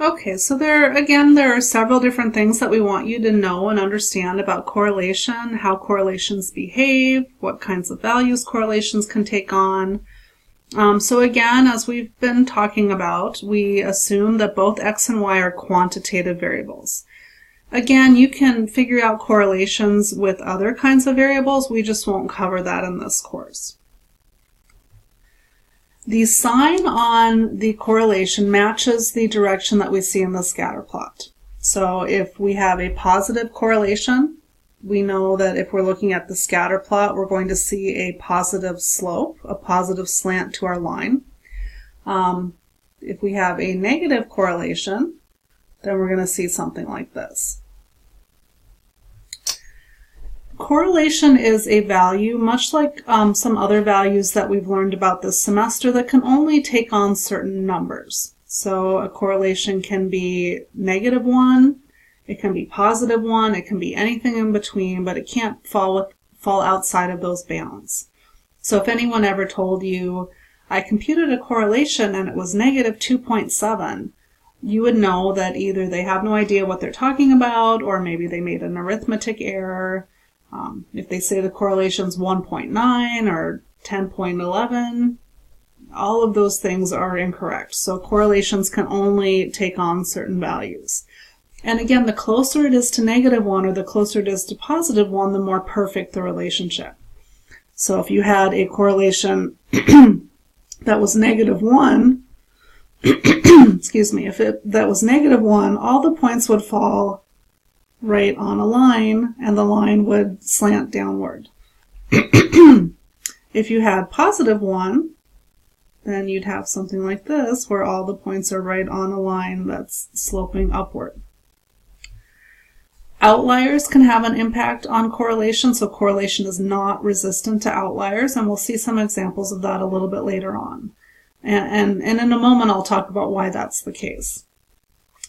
Okay, so there are several different things that we want you to know and understand about correlation, how correlations behave, what kinds of values correlations can take on. So again, as we've been talking about, we assume that both x and y are quantitative variables. Again, you can figure out correlations with other kinds of variables. We just won't cover that in this course. The sign on the correlation matches the direction that we see in the scatter plot. So if we have a positive correlation, we know that if we're looking at the scatter plot, we're going to see a positive slope, a positive slant to our line. If we have a negative correlation, then we're going to see something like this. Correlation is a value, much like some other values that we've learned about this semester, that can only take on certain numbers. So a correlation can be -1, it can be +1, it can be anything in between, but it can't fall outside of those bounds. So if anyone ever told you, I computed a correlation and it was -2.7, you would know that either they have no idea what they're talking about, or maybe they made an arithmetic error. If they say the correlation's 1.9 or 10.11, all of those things are incorrect. So correlations can only take on certain values. And again, the closer it is to -1 or the closer it is to +1, the more perfect the relationship. So if you had a correlation that was -1, excuse me, that was -1, all the points would fall right on a line, and the line would slant downward. If you had +1, then you'd have something like this, where all the points are right on a line that's sloping upward. Outliers can have an impact on correlation, so correlation is not resistant to outliers, and we'll see some examples of that a little bit later on. And in a moment, I'll talk about why that's the case.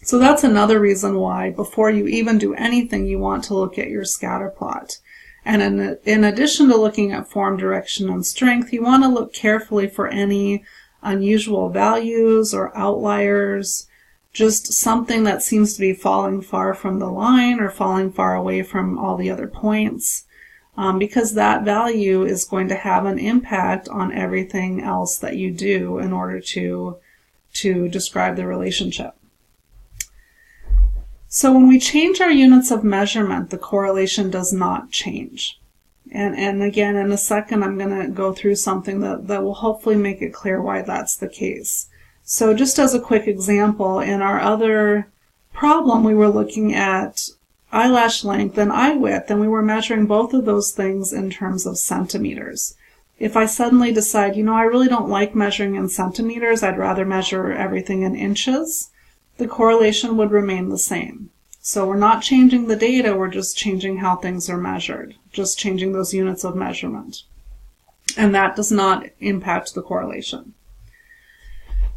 So that's another reason why, before you even do anything, you want to look at your scatter plot. And in addition to looking at form, direction, and strength, you want to look carefully for any unusual values or outliers, just something that seems to be falling far from the line or falling far away from all the other points, because that value is going to have an impact on everything else that you do in order to describe the relationship. So when we change our units of measurement, the correlation does not change. And again, in a second, I'm going to go through something that will hopefully make it clear why that's the case. So just as a quick example, in our other problem, we were looking at eyelash length and eye width, and we were measuring both of those things in terms of centimeters. If I suddenly decide, I really don't like measuring in centimeters, I'd rather measure everything in inches, the correlation would remain the same. So we're not changing the data, we're just changing how things are measured, just changing those units of measurement. And that does not impact the correlation.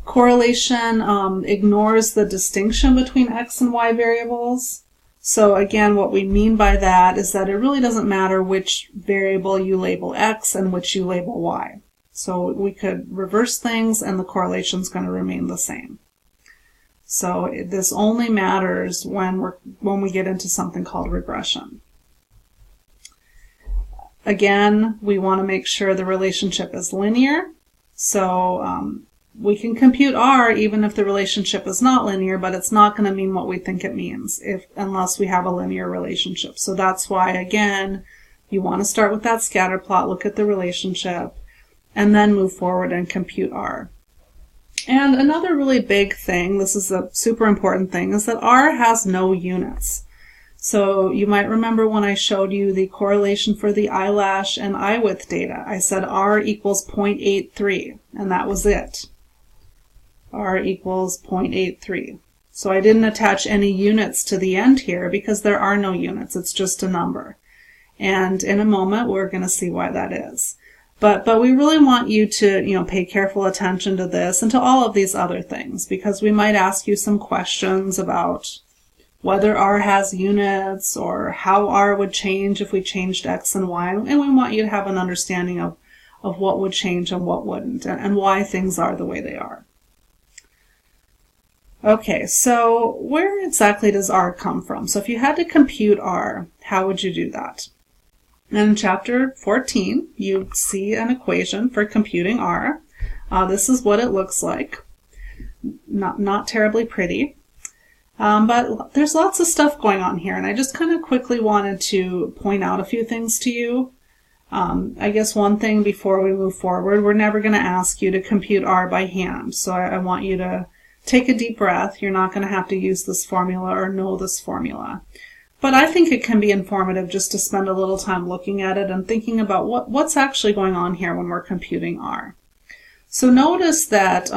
Correlation ignores the distinction between x and y variables. So again, what we mean by that is that it really doesn't matter which variable you label x and which you label y. So we could reverse things and the correlation is going to remain the same. So this only matters when we get into something called regression. Again, we want to make sure the relationship is linear. So we can compute R even if the relationship is not linear, but it's not going to mean what we think it means unless we have a linear relationship. So that's why, again, you want to start with that scatter plot, look at the relationship, and then move forward and compute R. And another really big thing, this is a super important thing, is that R has no units. So you might remember when I showed you the correlation for the eyelash and eye width data, I said R equals 0.83, and that was it. R equals 0.83. So I didn't attach any units to the end here because there are no units, it's just a number. And in a moment, we're going to see why that is. But we really want you to, pay careful attention to this and to all of these other things, because we might ask you some questions about whether R has units or how R would change if we changed X and Y. And we want you to have an understanding of what would change and what wouldn't, and why things are the way they are. Okay, so where exactly does R come from? So if you had to compute R, how would you do that? In chapter 14, you see an equation for computing R. This is what it looks like. Not terribly pretty. But there's lots of stuff going on here, and I just kind of quickly wanted to point out a few things to you. I guess one thing before we move forward, we're never going to ask you to compute R by hand, so I want you to take a deep breath. You're not going to have to use this formula or know this formula. But I think it can be informative just to spend a little time looking at it and thinking about what's actually going on here when we're computing R. So notice that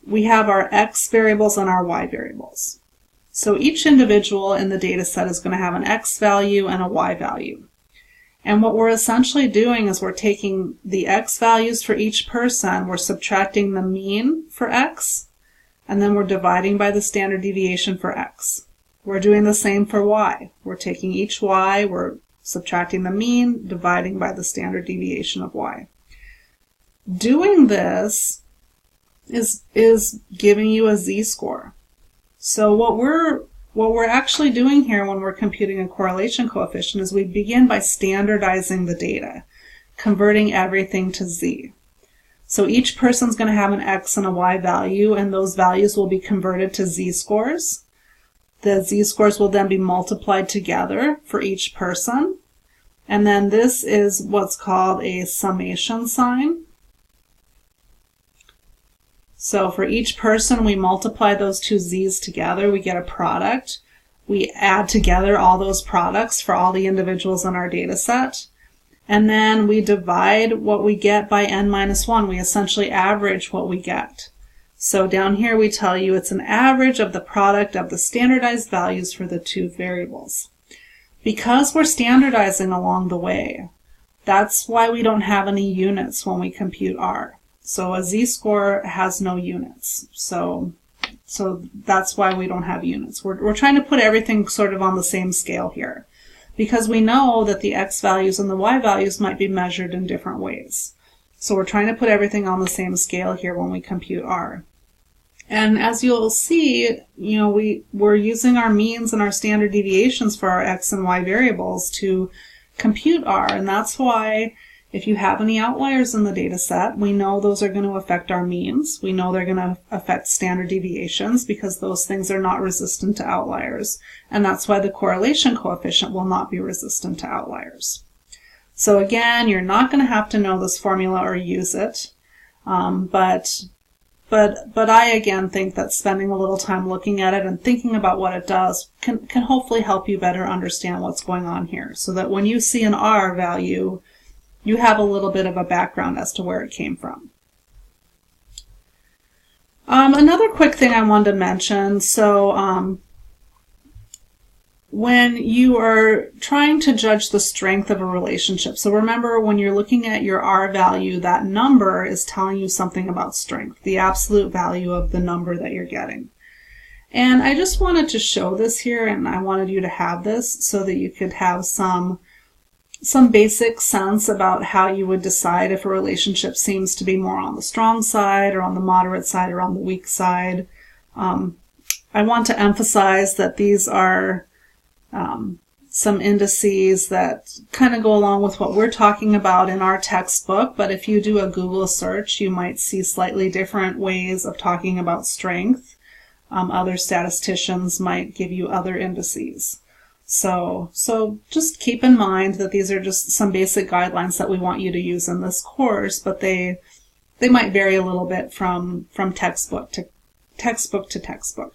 we have our X variables and our Y variables. So each individual in the data set is going to have an X value and a Y value. And what we're essentially doing is we're taking the X values for each person, we're subtracting the mean for X, and then we're dividing by the standard deviation for X. We're doing the same for Y. We're taking each Y, we're subtracting the mean, dividing by the standard deviation of Y. Doing this is giving you a z-score. So what we're actually doing here when we're computing a correlation coefficient is we begin by standardizing the data, converting everything to z. So each person's going to have an X and a Y value, and those values will be converted to z-scores. The z-scores will then be multiplied together for each person. And then this is what's called a summation sign. So for each person, we multiply those two z's together, we get a product. We add together all those products for all the individuals in our data set. And then we divide what we get by n minus 1. We essentially average what we get. So down here we tell you it's an average of the product of the standardized values for the two variables. Because we're standardizing along the way, that's why we don't have any units when we compute R. So a z-score has no units. So that's why we don't have units. We're trying to put everything sort of on the same scale here, because we know that the X values and the Y values might be measured in different ways. So we're trying to put everything on the same scale here when we compute R. And as you'll see, we're using our means and our standard deviations for our X and Y variables to compute R. And that's why if you have any outliers in the data set, we know those are going to affect our means. We know they're going to affect standard deviations because those things are not resistant to outliers. And that's why the correlation coefficient will not be resistant to outliers. So again, you're not going to have to know this formula or use it. But I again think that spending a little time looking at it and thinking about what it does can hopefully help you better understand what's going on here, so that when you see an R value, you have a little bit of a background as to where it came from. Another quick thing I wanted to mention, so when you are trying to judge the strength of a relationship, so remember when you're looking at your R value, that number is telling you something about strength, the absolute value of the number that you're getting. And I just wanted to show this here, and I wanted you to have this so that you could have some basic sense about how you would decide if a relationship seems to be more on the strong side or on the moderate side or on the weak side. I want to emphasize that these are some indices that kind of go along with what we're talking about in our textbook, but if you do a Google search, you might see slightly different ways of talking about strength. Other statisticians might give you other indices. So just keep in mind that these are just some basic guidelines that we want you to use in this course, but they might vary a little bit from textbook to textbook.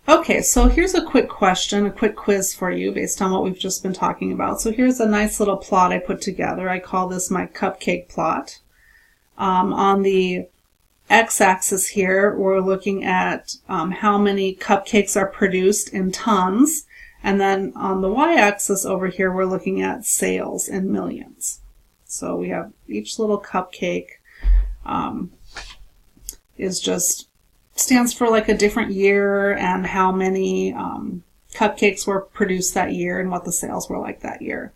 Okay, so here's a quick question, a quick quiz for you based on what we've just been talking about. So here's a nice little plot I put together. I call this my cupcake plot. On the x-axis here, we're looking at how many cupcakes are produced in tons. And then on the y-axis over here, we're looking at sales in millions. So we have each little cupcake stands for like a different year and how many cupcakes were produced that year and what the sales were like that year.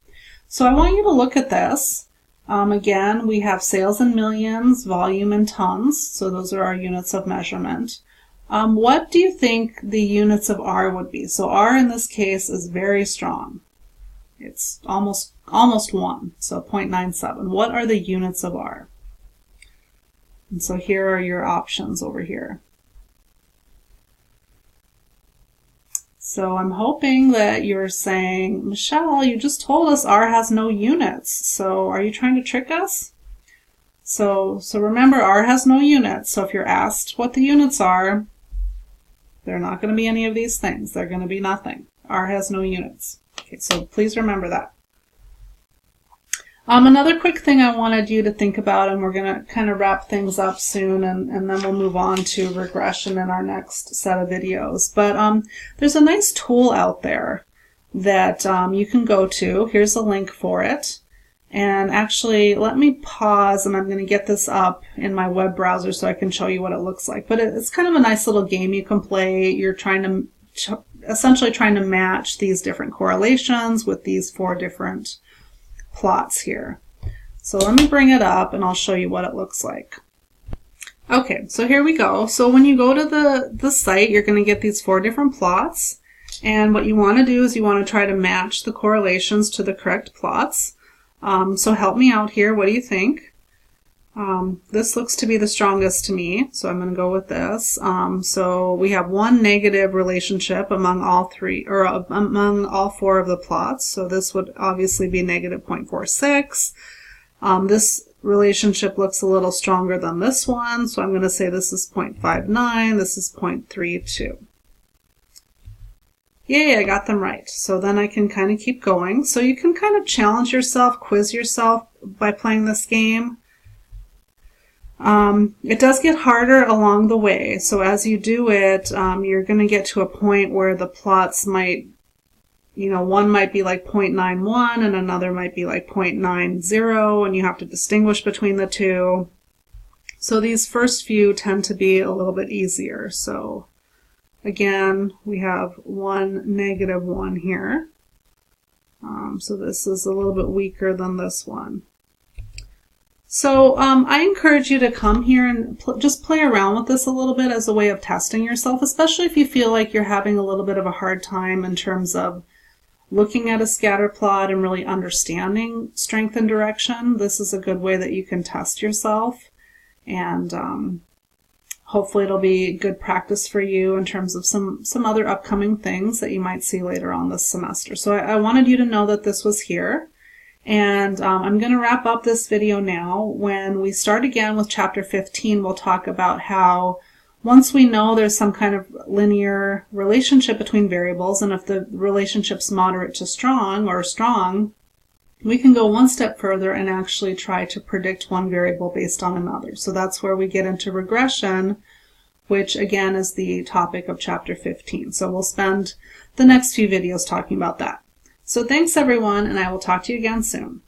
So I want you to look at this. Again, we have sales in millions, volume in tons, so those are our units of measurement. What do you think the units of R would be? So R in this case is very strong. It's almost 1, so 0.97. What are the units of R? And so here are your options over here. So I'm hoping that you're saying, Michelle, you just told us R has no units. So are you trying to trick us? So remember, R has no units. So if you're asked what the units are, they're not going to be any of these things. They're going to be nothing. R has no units. Okay, so please remember that. Another quick thing I wanted you to think about, and we're going to kind of wrap things up soon, and then we'll move on to regression in our next set of videos. But there's a nice tool out there that you can go to. Here's a link for it. And actually, let me pause, and I'm going to get this up in my web browser so I can show you what it looks like. But it's kind of a nice little game you can play. You're trying to essentially trying to match these different correlations with these 4 different plots here. So let me bring it up and I'll show you what it looks like. Okay, so here we go. So when you go to the site, you're going to get these 4 different plots. And what you want to do is you want to try to match the correlations to the correct plots. So help me out here. What do you think? This looks to be the strongest to me, so I'm going to go with this. So we have one negative relationship among all 3, or among all 4 of the plots. So this would obviously be negative 0.46. This relationship looks a little stronger than this one, so I'm going to say this is 0.59, this is 0.32. Yay, I got them right. So then I can kind of keep going. So you can kind of challenge yourself, quiz yourself by playing this game. It does get harder along the way. So as you do it, you're going to get to a point where the plots might, one might be like 0.91 and another might be like 0.90, and you have to distinguish between the two. So these first few tend to be a little bit easier. So again, we have 1, -1 here. So this is a little bit weaker than this one. So I encourage you to come here and just play around with this a little bit as a way of testing yourself, especially if you feel like you're having a little bit of a hard time in terms of looking at a scatter plot and really understanding strength and direction. This is a good way that you can test yourself, and hopefully it'll be good practice for you in terms of some other upcoming things that you might see later on this semester. So I wanted you to know that this was here. And I'm going to wrap up this video now. When we start again with chapter 15, we'll talk about how once we know there's some kind of linear relationship between variables, and if the relationship's moderate to strong or strong, we can go one step further and actually try to predict one variable based on another. So that's where we get into regression, which again is the topic of chapter 15. So we'll spend the next few videos talking about that. So thanks everyone, and I will talk to you again soon.